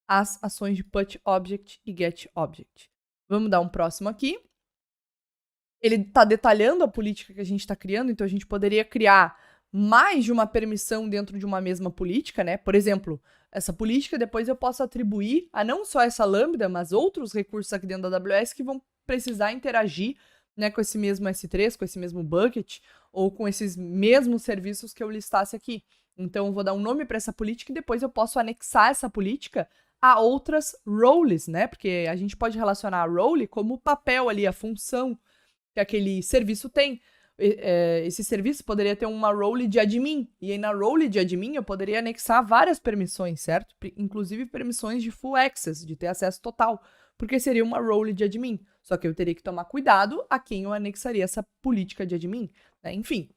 as ações de put object e get object. Vamos dar um próximo aqui. Ele está detalhando a política que a gente está criando, então a gente poderia criar mais de uma permissão dentro de uma mesma política, né? Por exemplo, essa política depois eu posso atribuir a não só essa lambda, mas outros recursos aqui dentro da AWS que vão precisar interagir, né, com esse mesmo S3, com esse mesmo bucket, ou com esses mesmos serviços que eu listasse aqui. Então, eu vou dar um nome para essa política e depois eu posso anexar essa política a outras roles, né? Porque a gente pode relacionar a role como o papel ali, a função que aquele serviço tem. Esse serviço poderia ter uma role de admin, e aí na role de admin eu poderia anexar várias permissões, certo? Inclusive permissões de full access, de ter acesso total, porque seria uma role de admin. Só que eu teria que tomar cuidado a quem eu anexaria essa política de admin, né? Enfim,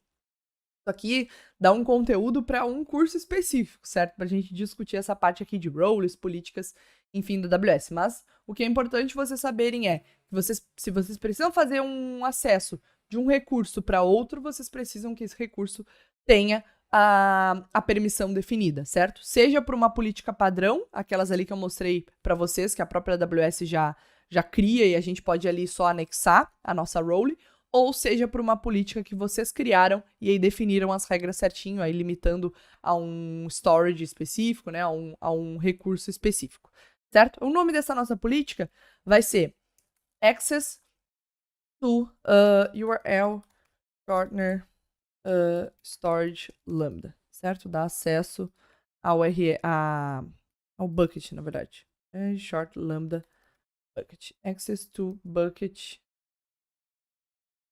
isso aqui dá um conteúdo para um curso específico, certo? Para a gente discutir essa parte aqui de roles, políticas, enfim, da AWS. Mas o que é importante vocês saberem é que se vocês precisam fazer um acesso de um recurso para outro, vocês precisam que esse recurso tenha a permissão definida, certo? Seja por uma política padrão, aquelas ali que eu mostrei para vocês, que a própria AWS já cria e a gente pode ali só anexar a nossa role, ou seja por uma política que vocês criaram e aí definiram as regras certinho, aí limitando a um storage específico, né, a um recurso específico, certo? O nome dessa nossa política vai ser Access to URL Shortener Storage Lambda, certo? Dá acesso ao bucket, na verdade. Short Lambda Bucket. Access to Bucket.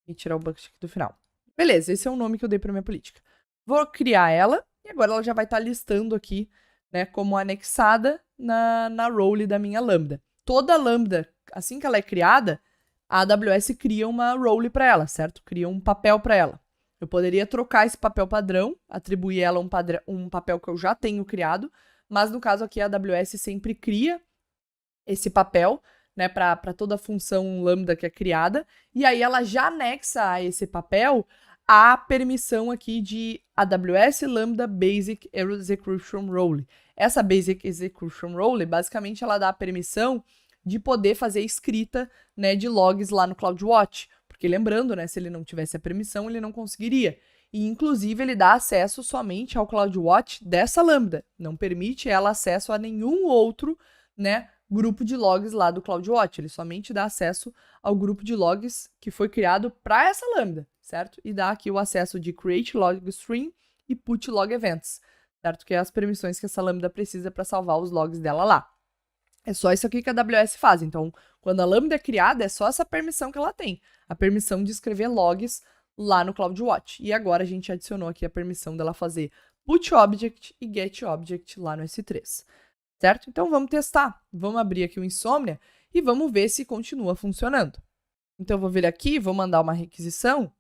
E tirar o bucket aqui do final. Beleza, esse é o nome que eu dei para minha política. Vou criar ela, e agora ela já vai estar listando aqui, né, como anexada na role da minha lambda. Toda lambda, assim que ela é criada, a AWS cria uma role para ela, certo? Cria um papel para ela. Eu poderia trocar esse papel padrão, atribuir ela um papel que eu já tenho criado, mas no caso aqui a AWS sempre cria esse papel, né, para toda a função lambda que é criada, e aí ela já anexa a esse papel a permissão aqui de AWS Lambda Basic Execution Role. Essa Basic Execution Role, basicamente, ela dá a permissão de poder fazer escrita, né, de logs lá no CloudWatch, porque lembrando, né, se ele não tivesse a permissão, ele não conseguiria. E, inclusive, ele dá acesso somente ao CloudWatch dessa lambda, não permite ela acesso a nenhum outro, né, grupo de logs lá do CloudWatch, ele somente dá acesso ao grupo de logs que foi criado para essa lambda, certo? E dá aqui o acesso de create log stream e put log events, certo? Que é as permissões que essa lambda precisa para salvar os logs dela lá. É só isso aqui que a AWS faz. Então, quando a lambda é criada, é só essa permissão que ela tem, a permissão de escrever logs lá no CloudWatch. E agora a gente adicionou aqui a permissão dela fazer put object e get object lá no S3. Certo? Então vamos testar. Vamos abrir aqui o Insomnia e vamos ver se continua funcionando. Então eu vou vir aqui, vou mandar uma requisição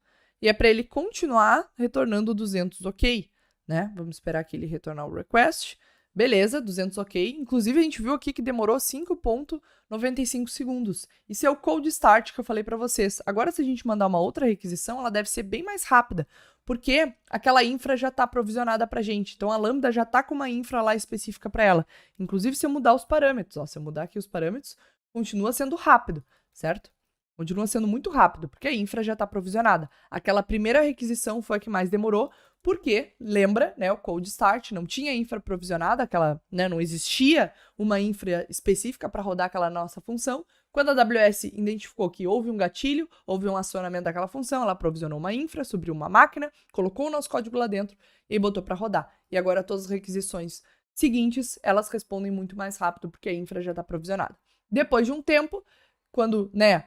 e é para ele continuar retornando 200 OK, né? Vamos esperar que ele retornar o request. Beleza, 200 OK. Inclusive a gente viu aqui que demorou 5.95 segundos. Isso é o cold start que eu falei para vocês. Agora se a gente mandar uma outra requisição, ela deve ser bem mais rápida, porque aquela infra já está provisionada para a gente. Então, a Lambda já está com uma infra lá específica para ela. Inclusive, se eu mudar os parâmetros, ó, se eu mudar aqui os parâmetros, continua sendo rápido, certo? Continua sendo muito rápido, porque a infra já está provisionada. Aquela primeira requisição foi a que mais demorou, porque, lembra, né, o cold start, não tinha infra provisionada, aquela, né, não existia uma infra específica para rodar aquela nossa função. Quando a AWS identificou que houve um gatilho, houve um acionamento daquela função, ela provisionou uma infra, subiu uma máquina, colocou o nosso código lá dentro e botou para rodar. E agora todas as requisições seguintes, elas respondem muito mais rápido, porque a infra já está provisionada. Depois de um tempo, quando, né,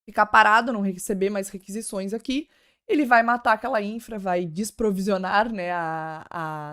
ficar parado, não receber mais requisições aqui, ele vai matar aquela infra, vai desprovisionar, né,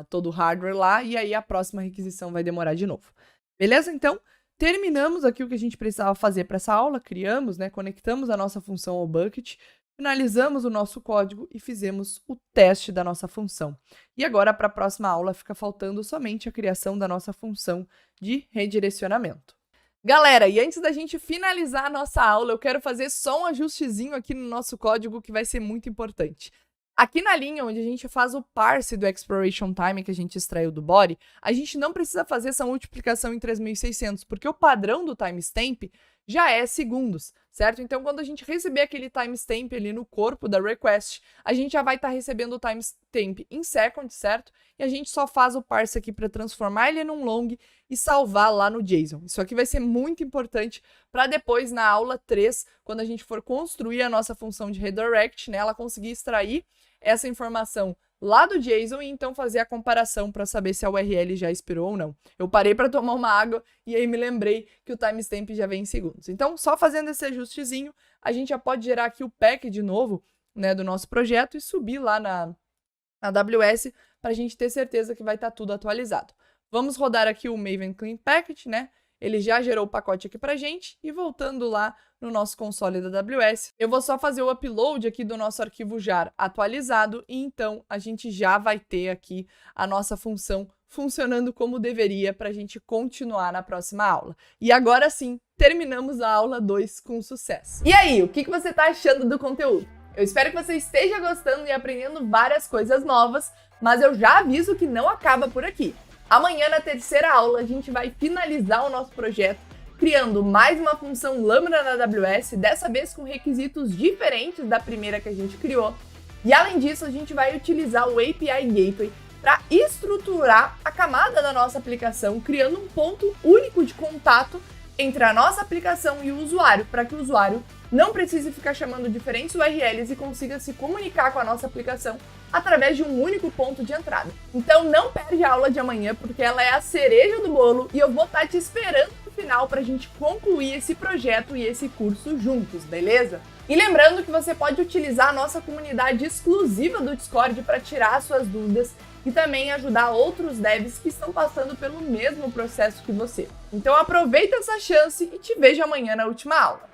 todo o hardware lá, e aí a próxima requisição vai demorar de novo. Beleza? Então, terminamos aqui o que a gente precisava fazer para essa aula, criamos, né, conectamos a nossa função ao bucket, finalizamos o nosso código e fizemos o teste da nossa função. E agora, para a próxima aula, fica faltando somente a criação da nossa função de redirecionamento. Galera, e antes da gente finalizar a nossa aula, eu quero fazer só um ajustezinho aqui no nosso código que vai ser muito importante. Aqui na linha onde a gente faz o parse do exploration time que a gente extraiu do body, a gente não precisa fazer essa multiplicação em 3600, porque o padrão do timestamp já é segundos, certo? Então, quando a gente receber aquele timestamp ali no corpo da request, a gente já vai estar recebendo o timestamp em seconds, certo? E a gente só faz o parse aqui para transformar ele num long e salvar lá no JSON. Isso aqui vai ser muito importante para depois, na aula 3, quando a gente for construir a nossa função de redirect, né, ela conseguir extrair essa informação lá do JSON e então fazer a comparação para saber se a URL já expirou ou não. Eu parei para tomar uma água e aí me lembrei que o timestamp já vem em segundos. Então, só fazendo esse ajustezinho, a gente já pode gerar aqui o pack de novo, né, do nosso projeto e subir lá na AWS para a gente ter certeza que vai estar tudo atualizado. Vamos rodar aqui o Maven Clean Package, né? Ele já gerou o pacote aqui pra gente e voltando lá no nosso console da AWS, eu vou só fazer o upload aqui do nosso arquivo jar atualizado e então a gente já vai ter aqui a nossa função funcionando como deveria para a gente continuar na próxima aula. E agora sim, terminamos a aula 2 com sucesso. E aí, o que você está achando do conteúdo? Eu espero que você esteja gostando e aprendendo várias coisas novas, mas eu já aviso que não acaba por aqui. Amanhã, na terceira aula, a gente vai finalizar o nosso projeto criando mais uma função Lambda na AWS, dessa vez com requisitos diferentes da primeira que a gente criou. E além disso, a gente vai utilizar o API Gateway para estruturar a camada da nossa aplicação, criando um ponto único de contato entre a nossa aplicação e o usuário, para que o usuário não precise ficar chamando diferentes URLs e consiga se comunicar com a nossa aplicação através de um único ponto de entrada. Então não perde a aula de amanhã, porque ela é a cereja do bolo e eu vou estar te esperando no final para a gente concluir esse projeto e esse curso juntos, beleza? E lembrando que você pode utilizar a nossa comunidade exclusiva do Discord para tirar suas dúvidas e também ajudar outros devs que estão passando pelo mesmo processo que você. Então aproveita essa chance e te vejo amanhã na última aula.